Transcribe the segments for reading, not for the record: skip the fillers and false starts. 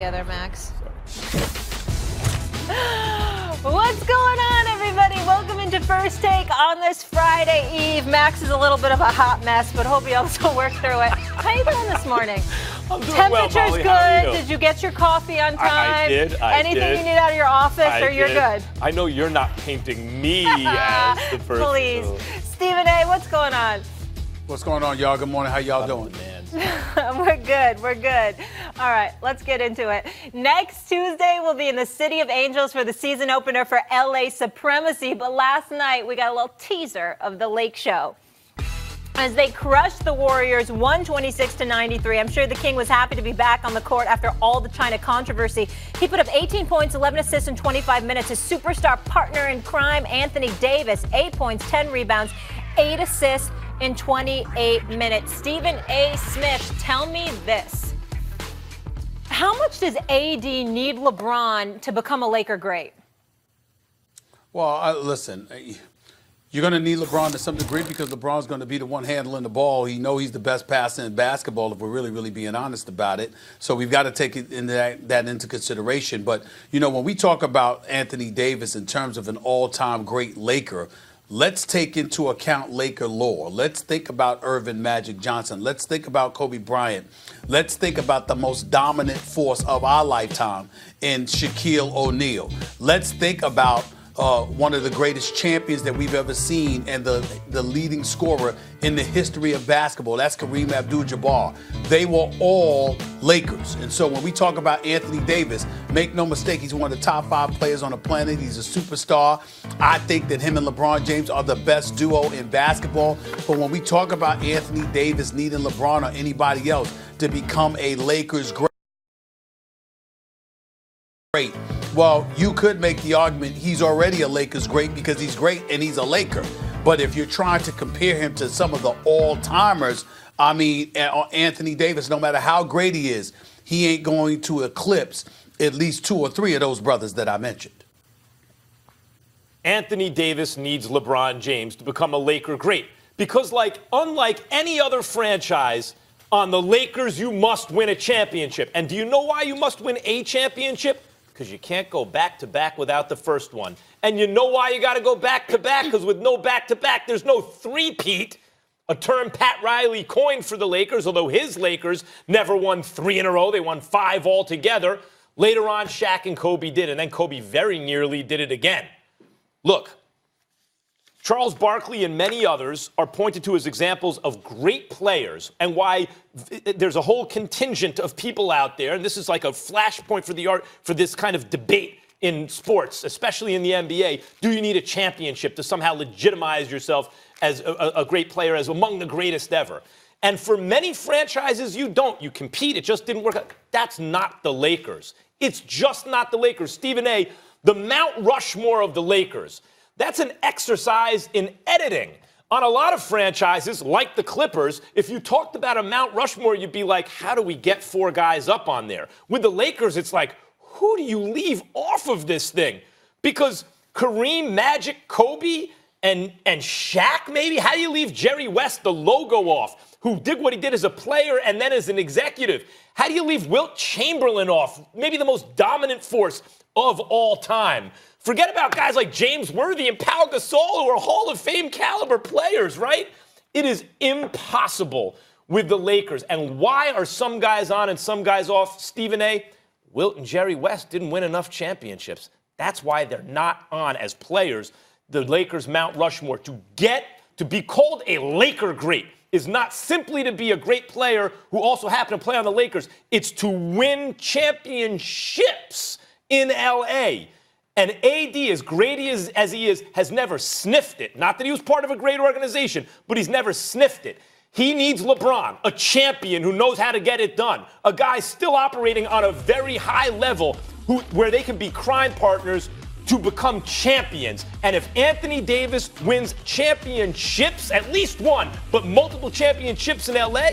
Together, Max. What's going on, everybody? Welcome into First Take on this Friday Eve. Max is a little bit of a hot mess, but hope you also work through it. How you doing this morning? I'm doing Temperature's well, Molly. good. How are you? Did you get your coffee on time? I did. Anything you need out of your office, or you're good? I know you're not painting me as the person. Please. Stephen A., what's going on? What's going on, y'all? Good morning. How y'all doing? We're good. All right, let's get into it. Next Tuesday, we'll be in the City of Angels for the season opener for LA Supremacy. But last night, we got a little teaser of the Lake Show as they crushed the Warriors 126-93. I'm sure the King was happy to be back on the court after all the China controversy. He put up 18 points, 11 assists in 25 minutes. His superstar partner in crime, Anthony Davis, 8 points, 10 rebounds, 8 assists in 28 minutes. Stephen A. Smith, tell me this. How much does AD need LeBron to become a Laker great? Well, listen, you're going to need LeBron to some degree because LeBron's going to be the one handling the ball. He's the best passer in basketball if we're really being honest about it. So we've got to take it that into consideration. But, when we talk about Anthony Davis in terms of an all-time great Laker, let's take into account Laker lore. Let's think about Irvin Magic Johnson. Let's think about Kobe Bryant. Let's think about the most dominant force of our lifetime in Shaquille O'Neal. Let's think about one of the greatest champions that we've ever seen and the leading scorer in the history of basketball. That's Kareem Abdul-Jabbar. They were all Lakers. And so when we talk about Anthony Davis, make no mistake, he's one of the top 5 players on the planet. He's a superstar. I think that him and LeBron James are the best duo in basketball. But when we talk about Anthony Davis needing LeBron or anybody else to become a Lakers great, well, you could make the argument he's already a Lakers great because he's great and he's a Laker. But if you're trying to compare him to some of the all-timers, Anthony Davis, no matter how great he is, he ain't going to eclipse at least 2 or 3 of those brothers that I mentioned. Anthony Davis needs LeBron James to become a Laker great because, unlike any other franchise, on the Lakers, you must win a championship. And do you know why you must win a championship? Because you can't go back-to-back without the first one. And you know why you got to go back-to-back? Because with no back-to-back, there's no three-peat, a term Pat Riley coined for the Lakers, although his Lakers never won 3 in a row. They won 5 altogether. Later on, Shaq and Kobe did, and then Kobe very nearly did it again. Look, Charles Barkley and many others are pointed to as examples of great players and why there's a whole contingent of people out there, and this is like a flashpoint for this kind of debate in sports, especially in the NBA. Do you need a championship to somehow legitimize yourself as a great player, as among the greatest ever? And for many franchises, you don't. You compete. It just didn't work out. That's not the Lakers. It's just not the Lakers. Stephen A., the Mount Rushmore of the Lakers, that's an exercise in editing. On a lot of franchises, like the Clippers, if you talked about a Mount Rushmore, you'd be like, how do we get 4 guys up on there? With the Lakers, it's like, who do you leave off of this thing? Because Kareem, Magic, Kobe, and Shaq, maybe? How do you leave Jerry West, the logo, off, who did what he did as a player and then as an executive? How do you leave Wilt Chamberlain off, maybe the most dominant force of all time? Forget about guys like James Worthy and Pau Gasol, who are Hall of Fame caliber players, right? It is impossible with the Lakers. And why are some guys on and some guys off? Stephen A., Wilt and Jerry West didn't win enough championships. That's why they're not on as players. The Lakers' Mount Rushmore, to be called a Laker great, is not simply to be a great player who also happened to play on the Lakers. It's to win championships in L.A., and AD, as great as he is, has never sniffed it. Not that he was part of a great organization, but he's never sniffed it. He needs LeBron, a champion who knows how to get it done, a guy still operating on a very high level where they can be crime partners to become champions. And if Anthony Davis wins championships, at least one, but multiple championships in LA,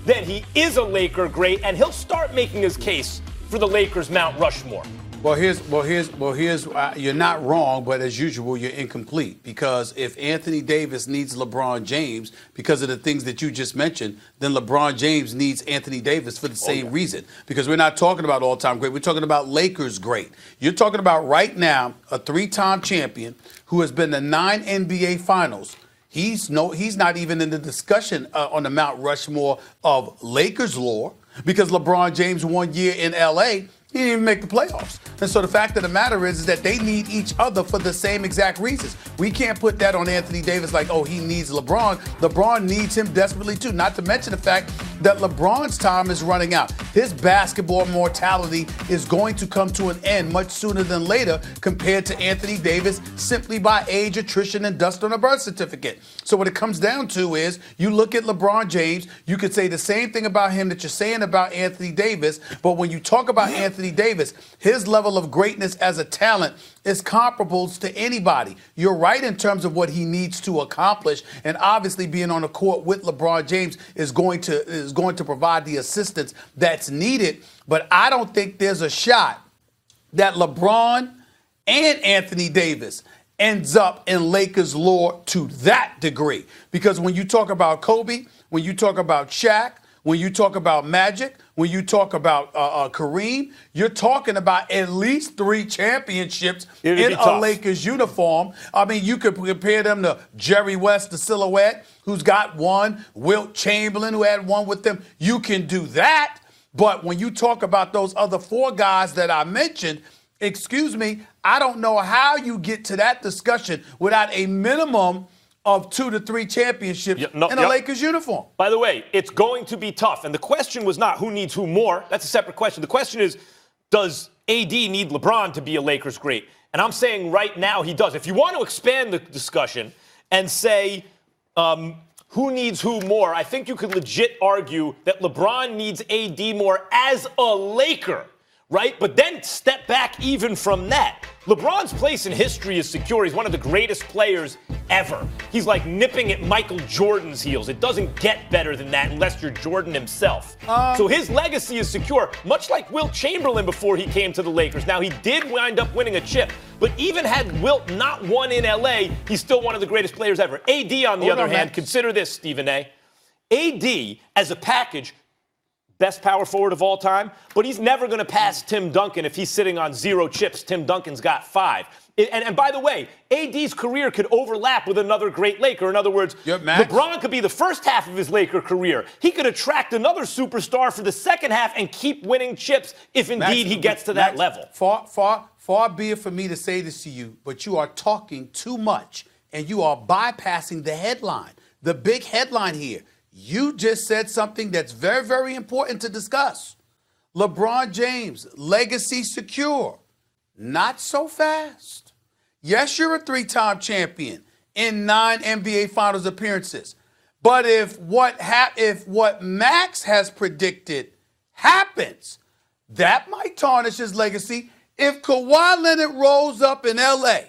then he is a Laker great, and he'll start making his case for the Lakers' Mount Rushmore. Here's. You're not wrong, but as usual, you're incomplete. Because if Anthony Davis needs LeBron James because of the things that you just mentioned, then LeBron James needs Anthony Davis for the same reason. Because we're not talking about all-time great. We're talking about Lakers great. You're talking about right now a 3-time champion who has been to 9 NBA Finals. He's not even in the discussion on the Mount Rushmore of Lakers lore because LeBron James 1 year in L.A., he didn't even make the playoffs. And so the fact of the matter is that they need each other for the same exact reasons. We can't put that on Anthony Davis like, oh, he needs LeBron. LeBron needs him desperately too. Not to mention the fact that LeBron's time is running out. His basketball mortality is going to come to an end much sooner than later compared to Anthony Davis simply by age, attrition, and dust on a birth certificate. So what it comes down to is you look at LeBron James, you could say the same thing about him that you're saying about Anthony Davis, but when you talk about Anthony Davis, his level of greatness as a talent is comparable to anybody. You're right in terms of what he needs to accomplish, and obviously being on the court with LeBron James is going to provide the assistance that's needed. But I don't think there's a shot that LeBron and Anthony Davis ends up in Lakers lore to that degree. Because when you talk about Kobe, when you talk about Shaq, when you talk about Magic, when you talk about Kareem, you're talking about at least 3 championships in a Lakers uniform. I mean, you could compare them to Jerry West, the silhouette, who's got 1, Wilt Chamberlain, who had 1 with them. You can do that. But when you talk about those other 4 guys that I mentioned, excuse me, I don't know how you get to that discussion without a minimum of 2 to 3 championships in a Lakers uniform. By the way, it's going to be tough. And the question was not who needs who more. That's a separate question. The question is, does AD need LeBron to be a Lakers great? And I'm saying right now he does. If you want to expand the discussion and say who needs who more, I think you could legit argue that LeBron needs AD more as a Laker, right? But then step back even from that. LeBron's place in history is secure. He's one of the greatest players ever. He's like nipping at Michael Jordan's heels. It doesn't get better than that unless you're Jordan himself. So his legacy is secure, much like Wilt Chamberlain before he came to the Lakers. Now, he did wind up winning a chip, but even had Wilt not won in L.A., he's still one of the greatest players ever. AD, on the other hand, consider this, Stephen A. AD, as a package, best power forward of all time, but he's never going to pass Tim Duncan if he's sitting on 0 chips. Tim Duncan's got 5. And by the way, AD's career could overlap with another great Laker. In other words, LeBron could be the first half of his Laker career. He could attract another superstar for the second half and keep winning chips if indeed he gets to that level. Far be it for me to say this to you, but you are talking too much and you are bypassing the headline, the big headline here. You just said something that's very, very important to discuss. LeBron James, legacy secure. Not so fast. Yes, you're a 3-time champion in 9 NBA Finals appearances. But if what Max has predicted happens, that might tarnish his legacy. If Kawhi Leonard rolls up in L.A.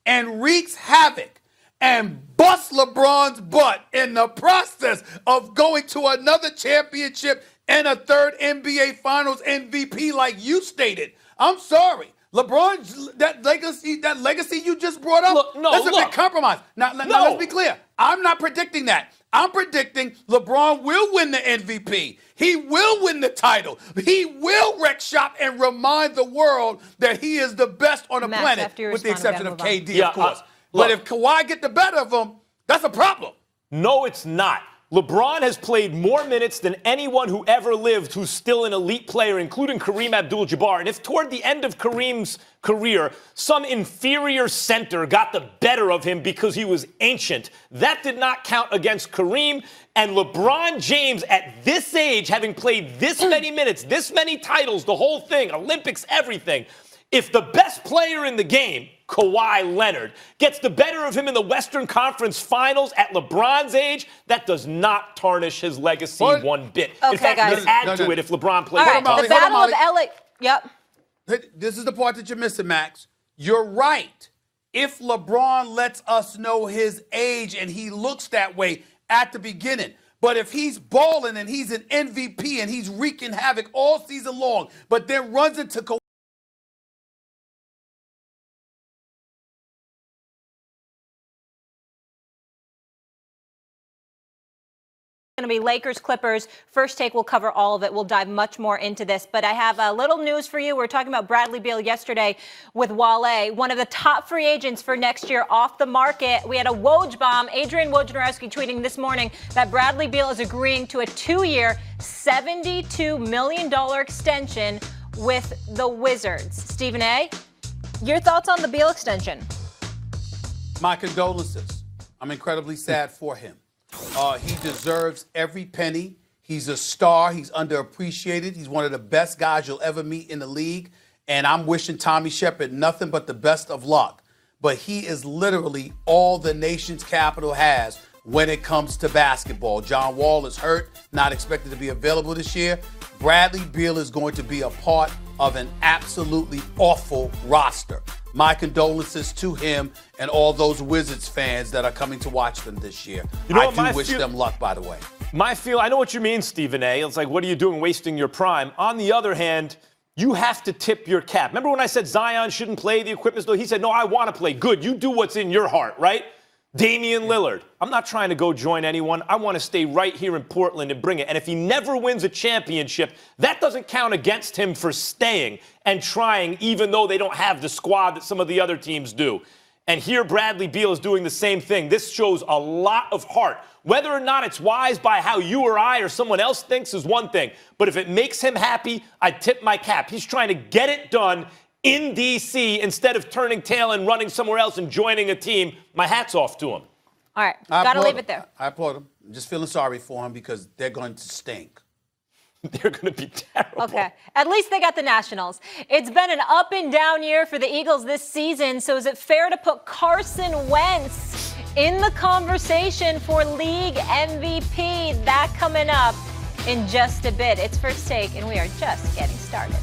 and wreaks havoc and bust LeBron's butt in the process of going to another championship and a 3rd NBA Finals MVP like you stated. I'm sorry. LeBron, that legacy you just brought up, that's a big compromise. Now, let's be clear. I'm not predicting that. I'm predicting LeBron will win the MVP. He will win the title. He will wreck shop and remind the world that he is the best on the planet, with the exception of KD, of course. But if Kawhi get the better of him, that's a problem. No, it's not. LeBron has played more minutes than anyone who ever lived who's still an elite player, including Kareem Abdul-Jabbar. And if toward the end of Kareem's career, some inferior center got the better of him because he was ancient, that did not count against Kareem. And LeBron James, at this age, having played this many minutes, this many titles, the whole thing, Olympics, everything, if the best player in the game, Kawhi Leonard, gets the better of him in the Western Conference Finals at LeBron's age, that does not tarnish his legacy one bit. Okay, in fact, guys. it would add to it if LeBron played. All right, the Battle of LA. Yep. This is the part that you're missing, Max. You're right. If LeBron lets us know his age and he looks that way at the beginning, but if he's balling and he's an MVP and he's wreaking havoc all season long, but then runs into Kawhi Going to be Lakers, Clippers. First Take will cover all of it. We'll dive much more into this. But I have a little news for you. We were talking about Bradley Beal yesterday with Wale, one of the top free agents for next year off the market. We had a Woj bomb. Adrian Wojnarowski tweeting this morning that Bradley Beal is agreeing to a 2-year, $72 million extension with the Wizards. Stephen A., your thoughts on the Beal extension? My condolences. I'm incredibly sad for him. He deserves every penny. He's a star. He's underappreciated. He's one of the best guys you'll ever meet in the league. And I'm wishing Tommy Shepard nothing but the best of luck. But he is literally all the nation's capital has when it comes to basketball. John Wall is hurt, not expected to be available this year. Bradley Beal is going to be a part of an absolutely awful roster. My condolences to him and all those Wizards fans that are coming to watch them this year. I do wish them luck, by the way. I know what you mean, Stephen A. It's like, what are you doing wasting your prime? On the other hand, you have to tip your cap. Remember when I said Zion shouldn't play the equipment store? He said, no, I want to play. Good. You do what's in your heart, right? Damian Lillard. I'm not trying to go join anyone. I want to stay right here in Portland and bring it. And if he never wins a championship, that doesn't count against him for staying and trying, even though they don't have the squad that some of the other teams do. And here Bradley Beal is doing the same thing. This shows a lot of heart. Whether or not it's wise by how you or I or someone else thinks is one thing. But if it makes him happy, I tip my cap. He's trying to get it done in D.C. instead of turning tail and running somewhere else and joining a team. My hat's off to him. All right. Got to leave it there. I applaud him. I'm just feeling sorry for him because they're going to stink. They're going to be terrible. Okay. At least they got the Nationals. It's been an up and down year for the Eagles this season, so is it fair to put Carson Wentz in the conversation for league MVP? That coming up in just a bit. It's First Take, and we are just getting started.